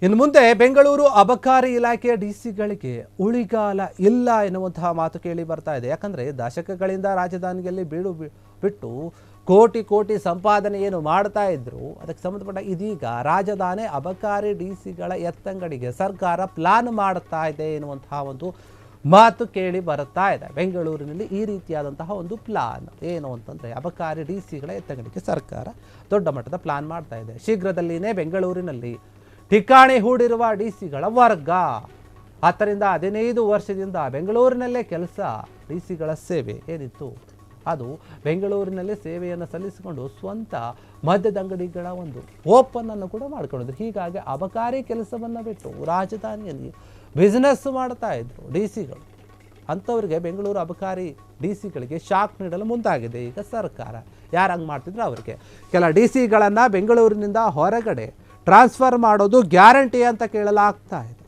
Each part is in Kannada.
ಇನ್ನು ಮುಂದೆ ಬೆಂಗಳೂರು ಅಬಕಾರಿ ಇಲಾಖೆಯ ಡಿಸಿಗಳಿಗೆ ಉಳಿಗಾಲ ಇಲ್ಲ ಎನ್ನುವಂತಹ ಮಾತು ಕೇಳಿ ಬರ್ತಾ ಇದೆ. ಯಾಕಂದರೆ ದಶಕಗಳಿಂದ ರಾಜಧಾನಿಯಲ್ಲಿ ಬಿಟ್ಟು ಕೋಟಿ ಕೋಟಿ ಸಂಪಾದನೆ ಏನು ಮಾಡ್ತಾ ಇದ್ರು, ಅದಕ್ಕೆ ಸಂಬಂಧಪಟ್ಟ ಇದೀಗ ರಾಜಧಾನಿ ಅಬಕಾರಿ ಡಿಸಿಗಳ ಎತ್ತಂಗಡಿಗೆ ಸರ್ಕಾರ ಪ್ಲಾನ್ ಮಾಡ್ತಾ ಇದೆ ಎನ್ನುವಂತಹ ಒಂದು ಮಾತು ಕೇಳಿ ಬರುತ್ತಾ ಇದೆ. ಬೆಂಗಳೂರಿನಲ್ಲಿ ಈ ರೀತಿಯಾದಂತಹ ಒಂದು ಪ್ಲಾನ್ ಏನು ಅಂತಂದರೆ, ಅಬಕಾರಿ ಡಿಸಿಗಳ ಎತ್ತಂಗಡಿಗೆ ಸರ್ಕಾರ ದೊಡ್ಡ ಮಟ್ಟದ ಪ್ಲಾನ್ ಮಾಡ್ತಾ ಇದೆ. ಶೀಘ್ರದಲ್ಲಿನೇ ಬೆಂಗಳೂರಿನಲ್ಲಿ ಠಿಕಾಣಿ ಹೂಡಿರುವ ಡಿಸಿಗಳ ವರ್ಗ 10-15 ವರ್ಷದಿಂದ ಬೆಂಗಳೂರಿನಲ್ಲೇ ಕೆಲಸ, ಡಿಸಿಗಳ ಸೇವೆ ಏನಿತ್ತು ಅದು ಬೆಂಗಳೂರಿನಲ್ಲೇ ಸೇವೆಯನ್ನು ಸಲ್ಲಿಸಿಕೊಂಡು ಸ್ವಂತ ಮದ್ಯದ ಅಂಗಡಿಗಳ ಒಂದು ಓಪನ್ ಅನ್ನು ಕೂಡ ಮಾಡಿಕೊಂಡಿದ್ರು. ಹೀಗಾಗಿ ಅಬಕಾರಿ ಕೆಲಸವನ್ನು ಬಿಟ್ಟು ರಾಜಧಾನಿಯಲ್ಲಿ ಬಿಸ್ನೆಸ್ ಮಾಡ್ತಾ ಇದ್ರು ಡಿಸಿಗಳು. ಅಂಥವ್ರಿಗೆ ಬೆಂಗಳೂರು ಅಬಕಾರಿ ಡಿಸಿಗಳಿಗೆ ಶಾಕ್ ನೀಡಲು ಮುಂದಾಗಿದೆ ಈಗ ಸರ್ಕಾರ. ಯಾರು ಹಂಗೆ ಮಾಡ್ತಿದ್ರು ಅವರಿಗೆ ಕೆಲ ಡಿಸಿಗಳನ್ನು ಬೆಂಗಳೂರಿನಿಂದ ಹೊರಗಡೆ ಟ್ರಾನ್ಸ್ಫರ್ ಮಾಡೋದು ಗ್ಯಾರಂಟಿ ಅಂತ ಕೇಳಲಾಗ್ತಾ ಇದೆ.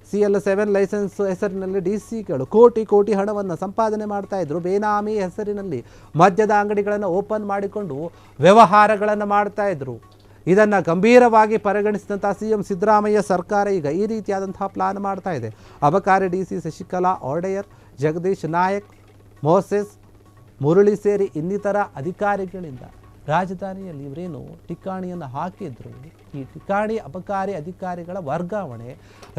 CL7 ಲೈಸೆನ್ಸ್ ಹೆಸರಿನಲ್ಲಿ ಡಿಸಿಗಳು ಕೋಟಿ ಕೋಟಿ ಹಣವನ್ನು ಸಂಪಾದನೆ ಮಾಡ್ತಾ ಇದ್ರು. ಬೇನಾಮಿ ಹೆಸರಿನಲ್ಲಿ ಮದ್ಯದ ಅಂಗಡಿಗಳನ್ನು ಓಪನ್ ಮಾಡಿಕೊಂಡು ವ್ಯವಹಾರಗಳನ್ನು ಮಾಡ್ತಾ ಇದ್ರು. ಇದನ್ನು ಗಂಭೀರವಾಗಿ ಪರಿಗಣಿಸಿದಂಥ CM ಸಿದ್ದರಾಮಯ್ಯ ಸರ್ಕಾರ ಈಗ ಈ ರೀತಿಯಾದಂತಹ ಪ್ಲಾನ್ ಮಾಡ್ತಾ ಇದೆ. ಅಬಕಾರಿ ಡಿಸಿ ಶಶಿಕಲಾ ಒಡೆಯರ್, ಜಗದೀಶ್ ನಾಯಕ್, ಮೋಸೆಸ್, ಮುರಳಿ ಸೇರಿ ಇನ್ನಿತರ ಅಧಿಕಾರಿಗಳಿಂದ ರಾಜಧಾನಿಯಲ್ಲಿ ಇವರೇನು ಠಿಕಾಣಿಯನ್ನು ಹಾಕಿದ್ರು, ಈ ಠಿಕಾಣಿ ಅಬಕಾರಿ ಅಧಿಕಾರಿಗಳ ವರ್ಗಾವಣೆ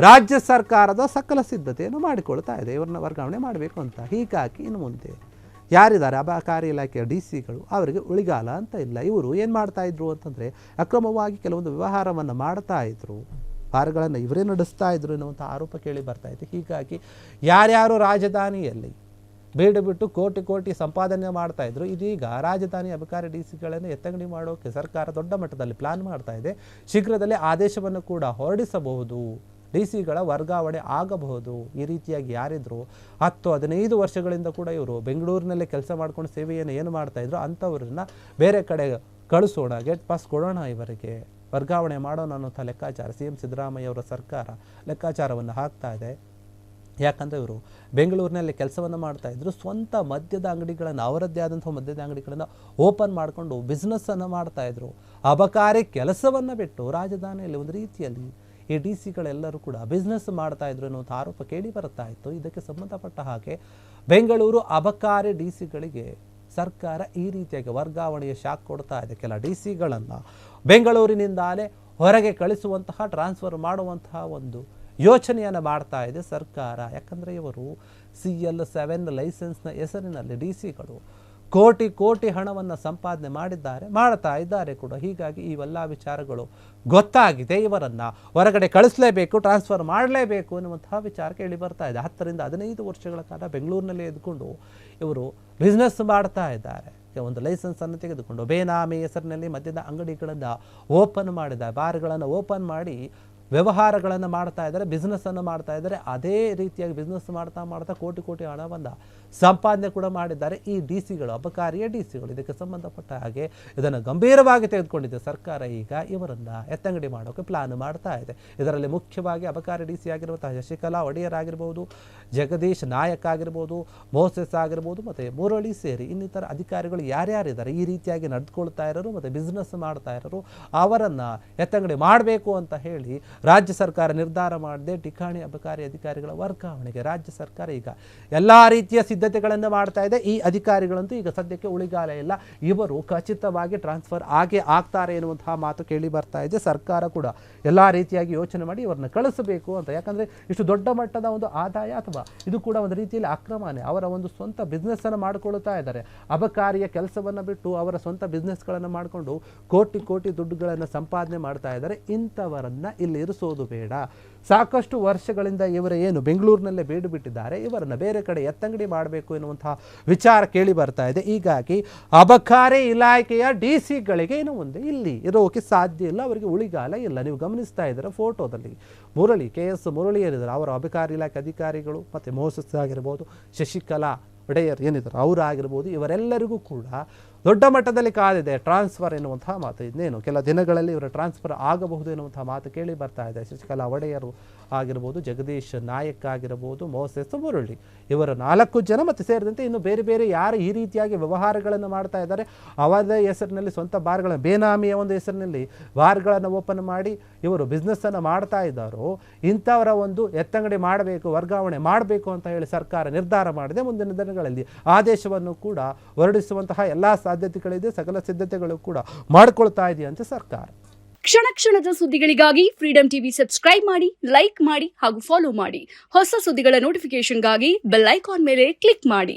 ರಾಜ್ಯ ಸರ್ಕಾರದ ಸಕಲ ಸಿದ್ಧತೆಯನ್ನು ಮಾಡಿಕೊಳ್ತಾ ಇದೆ. ಇವ್ರನ್ನ ವರ್ಗಾವಣೆ ಮಾಡಬೇಕು ಅಂತ. ಹೀಗಾಗಿ ಇನ್ನು ಮುಂದೆ ಯಾರಿದ್ದಾರೆ ಅಬಕಾರಿ ಇಲಾಖೆಯ ಡಿಸಿಗಳು ಅವರಿಗೆ ಉಳಿಗಾಲ ಅಂತ ಇಲ್ಲ. ಇವರು ಏನು ಮಾಡ್ತಾ ಇದ್ರು ಅಂತಂದರೆ, ಅಕ್ರಮವಾಗಿ ಕೆಲವೊಂದು ವ್ಯವಹಾರವನ್ನು ಮಾಡ್ತಾ ಇದ್ರು, ವ್ಯವಹಾರಗಳನ್ನು ಇವರೇ ನಡೆಸ್ತಾ ಇದ್ರು ಎನ್ನುವಂಥ ಆರೋಪ ಕೇಳಿ ಬರ್ತಾ ಇದೆ. ಹೀಗಾಗಿ ಯಾರ್ಯಾರು ರಾಜಧಾನಿಯಲ್ಲಿ ಬಿಟ್ಟು ಕೋಟಿ ಕೋಟಿ ಸಂಪಾದನೆ ಮಾಡ್ತಾ ಇದ್ರು, ಇದೀಗ ರಾಜಧಾನಿ ಅಬಕಾರಿ ಡಿಸಿಗಳನ್ನು ಎತ್ತಂಗಡಿ ಮಾಡೋಕ್ಕೆ ಸರ್ಕಾರ ದೊಡ್ಡ ಮಟ್ಟದಲ್ಲಿ ಪ್ಲಾನ್ ಮಾಡ್ತಾ ಇದೆ. ಶೀಘ್ರದಲ್ಲೇ ಆದೇಶವನ್ನು ಕೂಡ ಹೊರಡಿಸಬಹುದು, ಡಿಸಿಗಳ ವರ್ಗಾವಣೆ ಆಗಬಹುದು. ಈ ರೀತಿಯಾಗಿ ಯಾರಿದ್ರು 10-15 ವರ್ಷಗಳಿಂದ ಕೂಡ ಇವರು ಬೆಂಗಳೂರಿನಲ್ಲೇ ಕೆಲಸ ಮಾಡ್ಕೊಂಡು ಸೇವೆಯನ್ನು ಏನು ಮಾಡ್ತಾಯಿದ್ರು ಅಂಥವ್ರನ್ನ ಬೇರೆ ಕಡೆ ಕಳಿಸೋಣ, ಗೇಟ್ ಪಾಸ್ ಕೊಡೋಣ, ಇವರಿಗೆ ವರ್ಗಾವಣೆ ಮಾಡೋಣ ಅನ್ನೋಂಥ ಲೆಕ್ಕಾಚಾರ CM ಸಿದ್ದರಾಮಯ್ಯ ಅವರ ಸರ್ಕಾರ ಲೆಕ್ಕಾಚಾರವನ್ನು ಹಾಕ್ತಾ ಇದೆ. ಯಾಕಂದರೆ ಇವರು ಬೆಂಗಳೂರಿನಲ್ಲಿ ಕೆಲಸವನ್ನು ಮಾಡ್ತಾಯಿದ್ರು, ಸ್ವಂತ ಮದ್ಯದ ಅಂಗಡಿಗಳನ್ನು, ಅವರದ್ದೇ ಆದಂಥ ಮದ್ಯದ ಅಂಗಡಿಗಳನ್ನು ಓಪನ್ ಮಾಡಿಕೊಂಡು ಬಿಸ್ನೆಸ್ಸನ್ನು ಮಾಡ್ತಾಯಿದ್ರು. ಅಬಕಾರಿ ಕೆಲಸವನ್ನು ಬಿಟ್ಟು ರಾಜಧಾನಿಯಲ್ಲಿ ಒಂದು ರೀತಿಯಲ್ಲಿ ಈ ಡಿಸಿಗಳೆಲ್ಲರೂ ಕೂಡ ಬಿಸ್ನೆಸ್ ಮಾಡ್ತಾಯಿದ್ರು ಅನ್ನುವಂಥ ಆರೋಪ ಕೇಳಿ ಬರ್ತಾ ಇತ್ತು. ಇದಕ್ಕೆ ಸಂಬಂಧಪಟ್ಟ ಹಾಗೆ ಬೆಂಗಳೂರು ಅಬಕಾರಿ ಡಿಸಿಗಳಿಗೆ ಸರ್ಕಾರ ಈ ರೀತಿಯಾಗಿ ವರ್ಗಾವಣೆಯ ಶಾಕ್ ಕೊಡ್ತಾ ಇದೆ. ಕೆಲ ಡಿಸಿಗಳನ್ನು ಬೆಂಗಳೂರಿನಿಂದಲೇ ಹೊರಗೆ ಕಳಿಸುವಂತಹ, ಟ್ರಾನ್ಸ್ಫರ್ ಮಾಡುವಂತಹ ಒಂದು ಯೋಚನೆಯನ್ನು ಮಾಡ್ತಾ ಇದೆ ಸರ್ಕಾರ. ಯಾಕಂದರೆ ಇವರು CL7 ಲೈಸೆನ್ಸ್ನ ಹೆಸರಿನಲ್ಲಿ ಡಿಸಿಗಳು ಕೋಟಿ ಕೋಟಿ ಹಣವನ್ನು ಸಂಪಾದನೆ ಮಾಡ್ತಾ ಇದ್ದಾರೆ ಕೂಡ. ಹೀಗಾಗಿ ಇವೆಲ್ಲ ವಿಚಾರಗಳು ಗೊತ್ತಾಗಿದೆ. ಇವರನ್ನು ಹೊರಗಡೆ ಕಳಿಸಲೇಬೇಕು, ಟ್ರಾನ್ಸ್ಫರ್ ಮಾಡಲೇಬೇಕು ಎನ್ನುವಂತಹ ವಿಚಾರ ಕೇಳಿ ಬರ್ತಾ ಇದೆ. 10-15 ವರ್ಷಗಳ ಕಾಲ ಬೆಂಗಳೂರಿನಲ್ಲೇ ಇದ್ಕೊಂಡು ಇವರು ಬಿಸ್ನೆಸ್ ಮಾಡ್ತಾ ಇದ್ದಾರೆ. ಒಂದು ಲೈಸೆನ್ಸನ್ನು ತೆಗೆದುಕೊಂಡು ಬೇನಾಮಿ ಹೆಸರಿನಲ್ಲಿ ಮದ್ಯದ ಅಂಗಡಿಗಳನ್ನು ಓಪನ್ ಮಾಡಿದ್ದಾರೆ, ಬಾರ್ಗಳನ್ನು ಓಪನ್ ಮಾಡಿ ವ್ಯವಹಾರಗಳನ್ನು ಮಾಡ್ತಾ ಇದ್ದಾರೆ, ಬಿಸ್ನೆಸ್ಸನ್ನು ಮಾಡ್ತಾ ಇದ್ದಾರೆ. ಅದೇ ರೀತಿಯಾಗಿ ಬಿಸ್ನೆಸ್ ಮಾಡ್ತಾ ಕೋಟಿ ಕೋಟಿ ಹಣವನ್ನು ಸಂಪಾದನೆ ಕೂಡ ಮಾಡಿದ್ದಾರೆ ಈ ಡಿಸಿಗಳು, ಅಬಕಾರಿಯ ಡಿಸಿಗಳು. ಇದಕ್ಕೆ ಸಂಬಂಧಪಟ್ಟ ಹಾಗೆ ಇದನ್ನು ಗಂಭೀರವಾಗಿ ತೆಗೆದುಕೊಂಡಿದೆ ಸರ್ಕಾರ. ಈಗ ಇವರನ್ನು ಎತ್ತಂಗಡಿ ಮಾಡೋಕ್ಕೆ ಪ್ಲಾನ್ ಮಾಡ್ತಾ ಇದೆ. ಇದರಲ್ಲಿ ಮುಖ್ಯವಾಗಿ ಅಬಕಾರಿ ಡಿಸಿ ಆಗಿರುವಂತಹ ಶಶಿಕಲಾ ಒಡೆಯರ್ ಆಗಿರ್ಬೋದು, ಜಗದೀಶ್ ನಾಯಕ್ ಆಗಿರ್ಬೋದು, ಮೋಸೆಸ್ ಆಗಿರ್ಬೋದು, ಮತ್ತು ಮುರಳಿ ಸೇರಿ ಇನ್ನಿತರ ಅಧಿಕಾರಿಗಳು ಯಾರ್ಯಾರಿದ್ದಾರೆ ಈ ರೀತಿಯಾಗಿ ನಡೆದುಕೊಳ್ತಾ ಇರೋರು ಮತ್ತು ಬಿಸ್ನೆಸ್ ಮಾಡ್ತಾ ಇರೋರು ಅವರನ್ನು ಎತ್ತಂಗಡಿ ಮಾಡಬೇಕು ಅಂತ ಹೇಳಿ ರಾಜ್ಯ ಸರ್ಕಾರ ನಿರ್ಧಾರ ಮಾಡಿದೆ. ಠಿಕಾಣಿ ಅಬಕಾರಿ ಅಧಿಕಾರಿಗಳ ವರ್ಗಾವಣೆಗೆ ರಾಜ್ಯ ಸರ್ಕಾರ ಈಗ ಎಲ್ಲ ರೀತಿಯ ಸಿದ್ಧತೆಗಳನ್ನು ಮಾಡ್ತಾ ಇದೆ. ಈ ಅಧಿಕಾರಿಗಳಂತೂ ಈಗ ಸದ್ಯಕ್ಕೆ ಉಳಿಗಾಲ ಇಲ್ಲ, ಇವರು ಖಚಿತವಾಗಿ ಟ್ರಾನ್ಸ್ಫರ್ ಆಗ್ತಾರೆ ಎನ್ನುವಂತಹ ಮಾತು ಕೇಳಿ ಬರ್ತಾ ಇದೆ. ಸರ್ಕಾರ ಕೂಡ ಎಲ್ಲ ರೀತಿಯಾಗಿ ಯೋಚನೆ ಮಾಡಿ ಇವರನ್ನ ಕಳಿಸಬೇಕು ಅಂತ. ಯಾಕಂದರೆ ಇಷ್ಟು ದೊಡ್ಡ ಮಟ್ಟದ ಒಂದು ಆದಾಯ ಅಥವಾ ಇದು ಕೂಡ ಒಂದು ರೀತಿಯಲ್ಲಿ ಅಕ್ರಮನೇ. ಅವರ ಒಂದು ಸ್ವಂತ ಬಿಸ್ನೆಸ್ಸನ್ನು ಮಾಡಿಕೊಳ್ತಾ ಇದ್ದಾರೆ. ಅಬಕಾರಿಯ ಕೆಲಸವನ್ನು ಬಿಟ್ಟು ಅವರ ಸ್ವಂತ ಬಿಸ್ನೆಸ್ಗಳನ್ನು ಮಾಡಿಕೊಂಡು ಕೋಟಿ ಕೋಟಿ ದುಡ್ಡುಗಳನ್ನು ಸಂಪಾದನೆ ಮಾಡ್ತಾ ಇದ್ದಾರೆ. ಇಂಥವರನ್ನು ಇಲ್ಲಿ ಇರಿಸೋದು ಬೇಡ. ಸಾಕಷ್ಟು ವರ್ಷಗಳಿಂದ ಇವರ ಏನು ಬೆಂಗಳೂರಿನಲ್ಲೇ ಬಿಟ್ಟಿದ್ದಾರೆ, ಇವರನ್ನು ಬೇರೆ ಕಡೆ ಎತ್ತಂಗಡಿ ಮಾಡಬೇಕು ಎನ್ನುವಂತಹ ವಿಚಾರ ಕೇಳಿ ಬರ್ತಾ ಇದೆ. ಹೀಗಾಗಿ ಅಬಕಾರಿ ಇಲಾಖೆಯ ಡಿಸಿಗಳಿಗೆ ಇನ್ನು ಮುಂದೆ ಇಲ್ಲಿ ಇರೋಕೆ ಸಾಧ್ಯ ಇಲ್ಲ, ಅವರಿಗೆ ಉಳಿಗಾಲ ಇಲ್ಲ. ನೀವು ಗಮನಿಸ್ತಾ ಇದ್ದೀರ ಫೋಟೋದಲ್ಲಿ ಮುರಳಿ, KS ಮುರಳಿ ಏನಿದ್ದಾರೆ ಅವರ ಅಬಕಾರಿ ಇಲಾಖೆ ಅಧಿಕಾರಿಗಳು, ಮತ್ತು ಮೋಸಸ್ ಆಗಿರ್ಬೋದು, ಶಶಿಕಲಾ ಒಡೆಯರ್ ಏನಿದ್ದಾರೆ ಅವರಾಗಿರ್ಬೋದು, ಇವರೆಲ್ಲರಿಗೂ ಕೂಡ ದೊಡ್ಡ ಮಟ್ಟದಲ್ಲಿ ಕಾದಿದೆ ಟ್ರಾನ್ಸ್ಫರ್ ಎನ್ನುವಂತಹ ಮಾತು. ಇನ್ನೇನು ಕೆಲ ದಿನಗಳಲ್ಲಿ ಇವರ ಟ್ರಾನ್ಸ್ಫರ್ ಆಗಬಹುದು ಎನ್ನುವಂತಹ ಮಾತು ಕೇಳಿ ಬರ್ತಾ ಇದೆ. ಶಶಿಕಲಾ ಒಡೆಯರು ಆಗಿರ್ಬೋದು, ಜಗದೀಶ್ ನಾಯಕ್ ಆಗಿರ್ಬೋದು, ಮೋಸೆಸ್ ಮುರಳಿ, ಇವರ 4 ಜನ ಮತ್ತು ಸೇರಿದಂತೆ ಇನ್ನು ಬೇರೆ ಬೇರೆ ಯಾರು ಈ ರೀತಿಯಾಗಿ ವ್ಯವಹಾರಗಳನ್ನು ಮಾಡ್ತಾ ಇದ್ದಾರೆ, ಅವರ ಹೆಸರಿನಲ್ಲಿ ಸ್ವಂತ ಬಾರ್ಗಳ ಬೇನಾಮಿಯ ಒಂದು ಹೆಸರಿನಲ್ಲಿ ಬಾರ್ಗಳನ್ನು ಓಪನ್ ಮಾಡಿ ಇವರು ಬಿಸ್ನೆಸ್ಸನ್ನು ಮಾಡ್ತಾ ಇದ್ದಾರೋ ಇಂಥವರ ಒಂದು ಎತ್ತಂಗಡಿ ಮಾಡಬೇಕು, ವರ್ಗಾವಣೆ ಮಾಡಬೇಕು ಅಂತ ಹೇಳಿ ಸರ್ಕಾರ ನಿರ್ಧಾರ ಮಾಡಿದೆ. ಮುಂದಿನ ದಿನಗಳಲ್ಲಿ ಆದೇಶವನ್ನು ಕೂಡ ಹೊರಡಿಸುವಂತಹ ಎಲ್ಲ ಸಾಧ್ಯತೆಗಳಿದೆ, ಸಕಲ ಸಿದ್ಧತೆಗಳು ಕೂಡ ಮಾಡಿಕೊಳ್ತಾ ಇದೆಯಂತೆ ಸರ್ಕಾರ. ಕ್ಷಣ ಕ್ಷಣದ ಸುದ್ದಿಗಳಿಗಾಗಿ ಫ್ರೀಡಂ ಟಿವಿ ಸಬ್ಸ್ಕ್ರೈಬ್ ಮಾಡಿ, ಲೈಕ್ ಮಾಡಿ ಹಾಗೂ ಫಾಲೋ ಮಾಡಿ. ಹೊಸ ಸುದ್ದಿಗಳ ನೋಟಿಫಿಕೇಶನ್ಗಾಗಿ ಬೆಲ್ ಐಕಾನ್ ಮೇಲೆ ಕ್ಲಿಕ್ ಮಾಡಿ.